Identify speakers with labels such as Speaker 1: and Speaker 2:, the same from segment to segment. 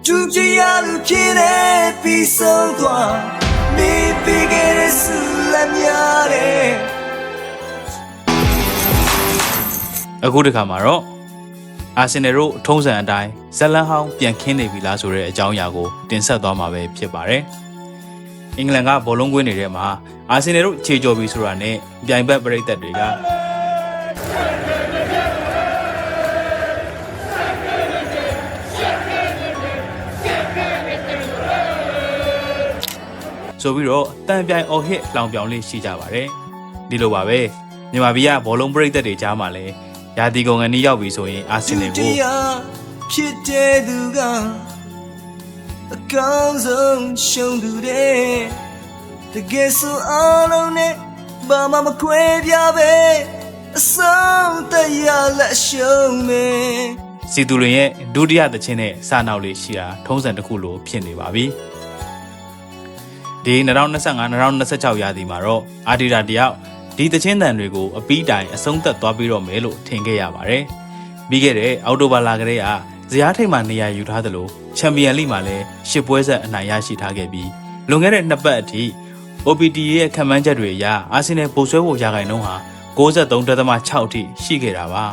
Speaker 1: တူကြရလူဖြစ်တဲ့ပြီးဆုံးသွားနေပြီးခဲ့တဲ့ဆူလက်များတဲ့
Speaker 2: အခုတခါမှာတော့အာဆင်နယ်တို့ထုံးစံအတိုင်းဇလန်ဟောင်းပြန်ခင်းနေပြီလားဆိုတဲ့အကြောင်းအရာကိုတင်ဆက်သွားမှာပဲဖြစ်ပါတယ်။အင်္ဂလန်ကဘောလုံးကွင်းနေတဲ့မှာအာဆင်နယ်တို့ခြေကျော်ပြီဆိုတာနဲ့ပြိုင်ဘက်ပရိသတ်တွေကဆိုပြီးတော့တန်ပြိုင်အော်ဟစ်လောင်ပြောင်လေးရှိကြပါတယ်။ဒီလိုပါပဲမြန်မာပြည်ကဘောလုံးပရိသတ်တွေကြားမှာလည်းရာသီကုန်ကနေရောက်ပြီဆိုရင်အာဆင်နယ်ကို
Speaker 1: ဖြစ်တဲ့သူကအကောင်းဆုံးရှုံးသူတဲ့တကယ်ဆိုအားလုံးနဲ့ဘာမှမခွဲပြားပဲအဆုံးတရားလက်ရှုံးမယ်
Speaker 2: စီသူတွေရဲ့ဒုတိယသချင်းနဲ့စာနောက်လေးရှိတာထုံးစံတစ်ခုလိုဖြစ်နေပါပြီဒီ2025-2026ရာသီမှာတော့အာဒီတာတယောက်ဒီသချင်းတန်တွေကိုအပီးတိုင်အဆုံးသက်သွားပြီးတော့မယ်လို့ထင်ခဲ့ရပါတယ်။ပြီးခဲ့တဲ့အောက်တိုဘာလကတည်းကဇယားထိပ်မှာနေရာယူထားသလိုချန်ပီယံလိမှာလည်း10ပွဲဆက်အနိုင်ရရှိထားခဲ့ပြီးလွန်ခဲ့တဲ့2ပတ်အထိ OPT ရဲ့ခံမှန်းချက်တွေအရအာဆင်နယ်ပိုဆွဲဖို့ရာခိုင်နှုန်းဟာ 93.6 အထိရှိခဲ့တာပါ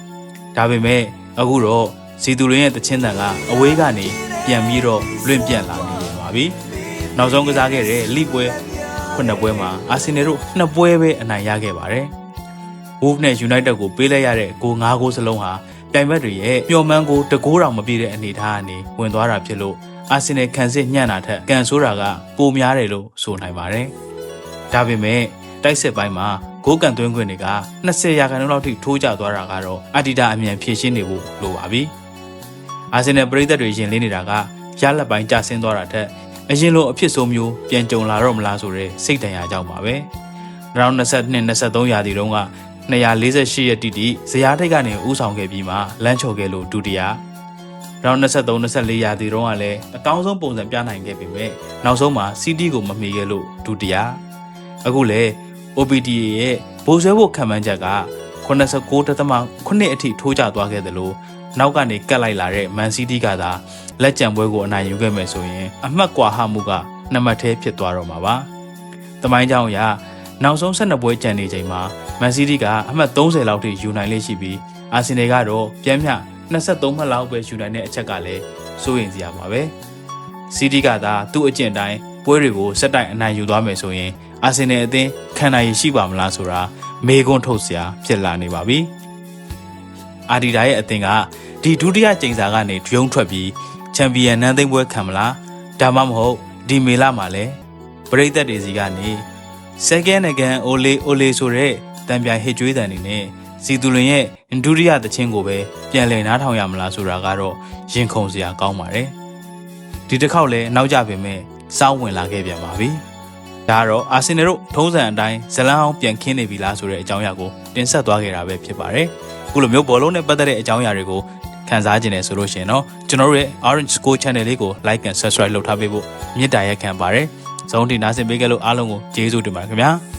Speaker 2: ။ဒါပေမဲ့အခုတော့စီသူရင်းရဲ့သချင်းတန်ကအဝေးကနေပြန်ပြီးတော့လွင့်ပြန့်လာနေပါပြီ။နောက်ဆုံးကစားခဲ့တဲ့လိပွဲ9ပွဲမှာအာဆင်နယ်တို့2ပွဲပဲအနိုင်ရခဲ့ပါတယ်။ Wolves နဲ့ United ကိုပေးလိုက်ရတဲ့ဂိုး9ဂိုးစလုံးဟာပြိုင်ဘက်တွေရဲ့မျှော်မှန်းကိုတကိုးတောင်မပြည့်တဲ့အနေအထားကနေဝင်သွားတာဖြစ်လို့အာဆင်နယ်ခံစစ်ညံ့တာထက်ကန်ဆိုးတာကပိုများတယ်လို့ဆိုနိုင်ပါတယ်။ဒါပေမဲ့တိုက်စစ်ပိုင်းမှာဂိုးကန်သွင်းခွင့်တွေက20ရာခိုင်နှုန်းလောက်ထိထိုးကျသွားတာကတော့အတီတာအမြန်ဖြည့်ရှင်းနေဖို့လိုပါပြီ။အာဆင်နယ်ပရိသတ်တွေရင်လင်းနေတာကရလက်ပိုင်းကျဆင်းသွားတာထက်အရင်လိုအဖြစ်ဆိုးမျိုးပြန်ကြုံလာတော့မလားဆိုတဲ့စိတ်တန်ရာကြောင့်ပါပဲ။2022-23ရာသီတုန်းက248ရက်တိတိဇယားထိပ်ကနေဥဆောင်ခဲ့ပြီးမှလမ်းချော်ခဲ့လို့ဒုတိယ2023-24ရာသီတုန်းကလည်းအကောင်းဆုံးပုံစံပြနိုင်ခဲ့ပေမဲ့နောက်ဆုံးမှာ CD ကိုမမီခဲ့လို့ဒုတိယအခုလေ OPTA ရဲ့ဘိုးဆွဲဖို့ခံမှန်းချက်က89.8 အထိထိုးကျသွားခဲ့တယ်လို့နောက်ကနေကတ်လိုက်လာတဲ့ Man City ကသာလက်ကျန်ပွဲကိုအနိုင်ယူခဲ့မယ်ဆိုရင်အမှတ်ကွာဟမှုက2မှတ်သေးဖြစ်သွားတော့မှာပါ။သမိုင်းကြောင်းအရနောက်ဆုံး12ပွဲကျန်နေချိန်မှာ Man City ကအမှတ်30လောက်ထိယူနိုင်လေရှိပြီးအာဆင်နယ်ကတော့ပြန်မျှ23မှတ်လောက်ပဲယူနိုင်တဲ့အချက်ကလည်းစိုးရိမ်စရာပါပဲ။ City ကသာသူ့အကျင့်တိုင်းပွဲတွေကိုစက်တိုက်အနိုင်ယူသွားမယ်ဆိုရင်အာဆင်နယ်အသင်းခံနိုင်ရရှိပါမလားဆိုတာမေးခွန်းထုတ်စရာဖြစ်လာနေပါပြီ။အာဒီတာရဲ့အသင်းကဒီဒုတိယကြိမ်စာကနေဒရုန်းထွက်ပြီးချန်ပီယံနန်းသိမ်းပွဲခံမလားဒါမှမဟုတ်ဒီမေလမှာလဲပရိသတ်တွေစီကနေ second again ole ole ဆိုတဲ့တံပြိုင်ဟစ်ကြွေးတန်နေနဲ့စီသူလင်ရဲ့ဒုတိယသချင်းကိုပဲပြန်လည်နားထောင်ရမလားဆိုတာကတော့ရင်ခုန်စရာကောင်းပါတယ်ဒီတစ်ခေါက်လဲနောက်ကျပေမဲ့စောင်းဝင်လာခဲ့ပြန်ပါပြီဒါကတော့အာဆင်နယ်တို့ထုံးစံအတိုင်းဇလန်အောင်ပြန်ခင်းနေပြီလားဆိုတဲ့အကြောင်းအရာကိုတင်ဆက်သွားခဲ့တာပဲဖြစ်ပါတယ်အခုလိုမျိုးဘောလုံးနဲ့ပတ်သက်တဲ့အကြောင်းအရာတွေကိုခန်းစားခြင်းနဲ့ဆိုလို့ရှိရင်တော့ကျွန်တော်တို့ရဲ့ Orange Score Channel လေးကို like and subscribe လုပ်ထားပေးဖို့မြစ်တာရက်ခံပါတယ်။ဇုံးတီနားဆင်ပေးကြလို့အားလုံးကိုကျေးဇူးတင်ပါတယ်ခင်ဗျာ။